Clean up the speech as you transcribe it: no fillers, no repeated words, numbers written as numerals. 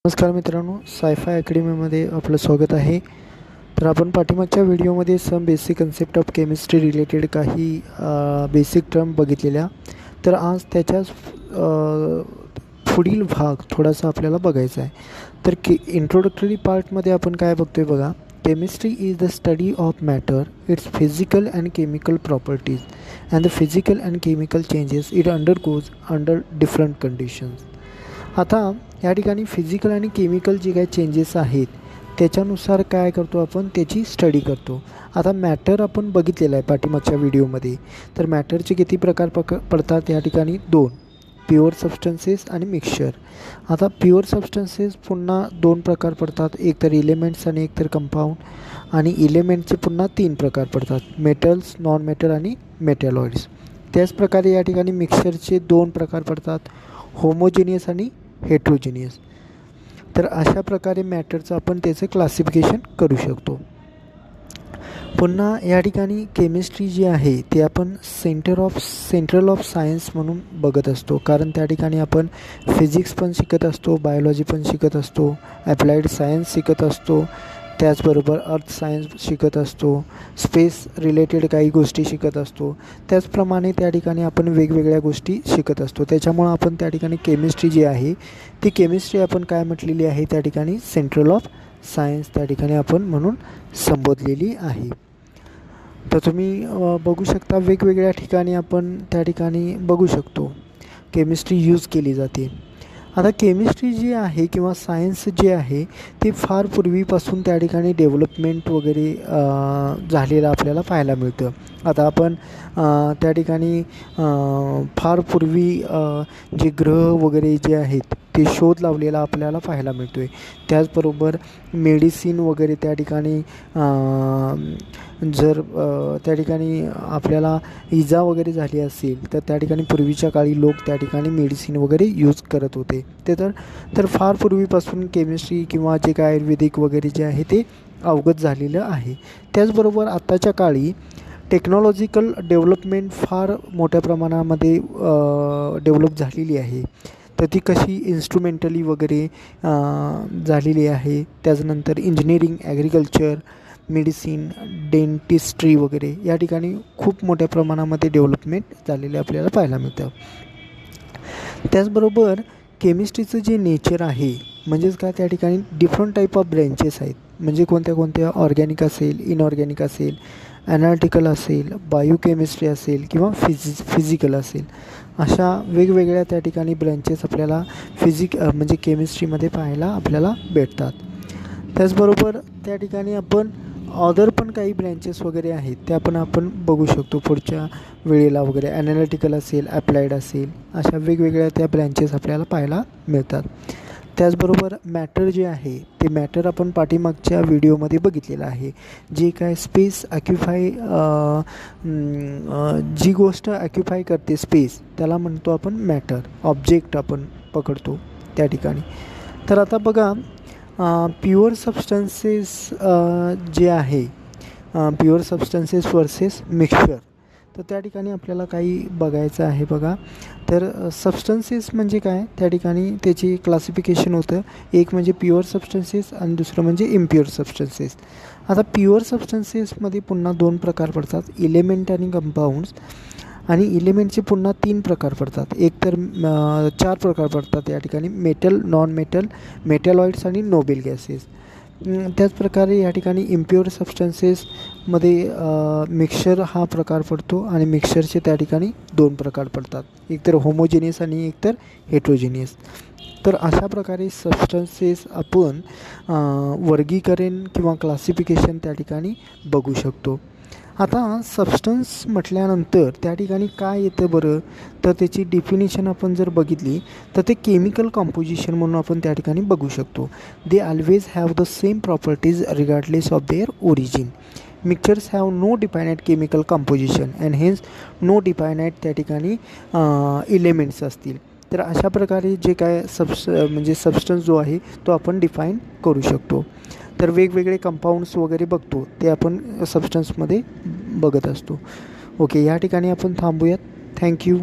नमस्कार मित्रांनो, सायफाय अकॅडमीमध्ये आपलं स्वागत आहे. तर आपण पाठीमागच्या व्हिडिओमध्ये some basic concept of chemistry related काही बेसिक टर्म बघितलेल्या. तर आज त्याच्याच पुढील भाग थोडासा आपल्याला बघायचा आहे. तर इंट्रोडक्टरी पार्टमध्ये आपण काय बघतोय बघा. Chemistry is the study of matter, it's physical and chemical properties and the physical and chemical changes it undergoes under different conditions. आता या ठिकाणी फिजिकल आणि केमिकल जे काही चेंजेस आहेत त्याच्यानुसार काय करतो आपण, त्याची स्टडी करतो. आता मॅटर आपण बघितलेलं आहे पाठीमागच्या व्हिडिओमध्ये. तर मॅटरचे किती प्रकार पडतात या ठिकाणी? दोन, प्युअर सबस्टन्सेस आणि मिक्सचर. आता प्युअर सबस्टन्सेस पुन्हा दोन प्रकार पडतात, एक तर इलेमेंट्स आणि एक तर कंपाऊंड. आणि इलेमेंटचे पुन्हा तीन प्रकार पडतात, मेटल्स, नॉन मेटल आणि मेटॅलॉइड्स. त्याचप्रकारे या ठिकाणी मिक्सचरचे दोन प्रकार पडतात, होमोजिनियस आणि हेट्रोजिनियस. तर अशा प्रकारे मॅटरचं आपण त्याचं क्लासिफिकेशन करू शकतो. पुन्हा या ठिकाणी केमिस्ट्री जी आहे ती आपण सेंट्रल ऑफ सायन्स म्हणून बघत असतो, कारण त्या ठिकाणी आपण फिजिक्स पण शिकत असतो, बायोलॉजी पण शिकत असतो, ॲप्लाइड सायन्स शिकत असतो, त्याचबरोबर अर्थ सायन्स शिकत असतो, स्पेस रिलेटेड काही गोष्टी शिकत असतो. त्याचप्रमाणे त्या ठिकाणी आपण वेगवेगळ्या गोष्टी शिकत असतो. त्याच्यामुळं आपण त्या ठिकाणी केमिस्ट्री जी आहे ती केमिस्ट्री आपण काय म्हटलेली आहे त्या ठिकाणी, सेंट्रल ऑफ सायन्स त्या ठिकाणी आपण म्हणून संबोधलेली आहे. तर तुम्ही बघू शकता वेगवेगळ्या ठिकाणी आपण त्या ठिकाणी बघू शकतो केमिस्ट्री यूज केली जाते. आता केमिस्ट्री जी आहे किंवा सायन्स जे आहे ते फार पूर्वीपासून त्या ठिकाणी डेव्हलपमेंट वगैरे झालेलं आपल्याला पाहायला मिळतं. आता आपण त्या ठिकाणी फार पूर्वी जे ग्रह वगैरे जे आहेत ते शोध लावलेला आपल्याला पाहायला मिळतो आहे. त्याचबरोबर मेडिसिन वगैरे त्या ठिकाणी जर त्या ठिकाणी आपल्याला इजा वगैरे झाली असेल तर त्या ठिकाणी पूर्वीच्या काळी लोक त्या ठिकाणी मेडिसिन वगैरे यूज करत होते. ते तर फार पूर्वीपासून केमिस्ट्री किंवा जे काय आयुर्वेदिक वगैरे जे आहे ते अवगत झालेलं आहे. त्याचबरोबर आत्ताच्या काळी टेक्नॉलॉजिकल डेव्हलपमेंट फार मोठ्या प्रमाणामध्ये डेव्हलप झालेली आहे. तर ती कशी इन्स्ट्रुमेंटली वगैरे झालेली आहे. त्याच्यानंतर इंजिनिअरिंग, ॲग्रिकल्चर, मेडिसिन, डेंटिस्ट्री वगैरे या ठिकाणी खूप मोठ्या प्रमाणामध्ये डेव्हलपमेंट झालेले आपल्याला पाहायला मिळतं. त्याचबरोबर केमिस्ट्रीचं जे नेचर आहे म्हणजेच काय, त्या ठिकाणी डिफरंट टाईप ऑफ ब्रँचेस आहेत. म्हणजे कोणत्या कोणत्या, ऑर्गॅनिक असेल, इनऑर्गॅनिक असेल, ॲनालिटिकल असेल, बायोकेमिस्ट्री असेल किंवा फिजिकल असेल, अशा वेगवेगळ्या त्या ठिकाणी ब्रँचेस आपल्याला म्हणजे केमिस्ट्रीमध्ये पाहायला आपल्याला भेटतात. त्याचबरोबर त्या ठिकाणी आपण अदर पण काही ब्रँचेस वगैरे आहेत त्या पण आपण बघू शकतो पुढच्या वेळेला वगैरे. ॲनालिटिकल असेल, ॲप्लाइड असेल, अशा वेगवेगळ्या त्या ब्रँचेस आपल्याला पाहायला मिळतात. त्याचबरोबर मॅटर जे आहे ते मॅटर आपण पाठीमागच्या व्हिडिओमध्ये बघितलेलं आहे. जे काय स्पेस ऑक्युपाय, जी गोष्ट ऑक्युपाय करते स्पेस त्याला म्हणतो आपण मॅटर. ऑब्जेक्ट आपण पकडतो त्या ठिकाणी. तर आता बघा, प्युअर सबस्टन्सेस जे आहे, प्युअर सबस्टन्सेस वर्सेस मिक्सचर, तर त्या ठिकाणी आपल्याला काही बघायचं आहे बघा. तर सबस्टन्सेस म्हणजे काय, त्या ठिकाणी त्याची क्लासिफिकेशन होतं. एक म्हणजे प्युअर सबस्टन्सेस आणि दुसरं म्हणजे इम्प्युअर सबस्टन्सेस. आता प्युअर सबस्टन्सेसमध्ये पुन्हा दोन प्रकार पडतात, इलेमेंट आणि कंपाऊंड्स. आणि इलेमेंटचे पुन्हा तीन प्रकार पडतात, एक तर चार प्रकार पडतात या ठिकाणी, मेटल, नॉन मेटल, मेटॅलॉइड्स आणि नोबेल गॅसेस. त्याचप्रकारे या ठिकाणी इम्प्युअर सबस्टन्सेसमध्ये मिक्सचर हा प्रकार पडतो आणि मिक्सचरचे त्या ठिकाणी दोन प्रकार पडतात, एक तर होमोजिनियस आणि एक तर हेट्रोजिनियस. तर अशा प्रकारे सबस्टन्सेस आपण वर्गीकरण किंवा क्लासिफिकेशन त्या ठिकाणी बघू शकतो. आता सबस्टन्स म्हटल्यानंतर त्या ठिकाणी काय येतं बरं, तर त्याची डेफिनेशन आपण जर बघितली तर ते केमिकल कॉम्पोजिशन म्हणून आपण त्या ठिकाणी बघू शकतो. They always have the same properties regardless of their origin. Mixtures have no definite chemical composition and hence no definite त्या ठिकाणी इलेमेंट्स असतील. तर अशा प्रकारे जे काय म्हणजे सबस्टन्स जो आहे तो आपण डिफाईन करू शकतो. तर वेगवेगळे कंपाऊंड्स वगैरे बघतो ते आपण सबस्टन्समध्ये बघत असतो. ओके, या ठिकाणी आपण थांबूयात. थँक्यू.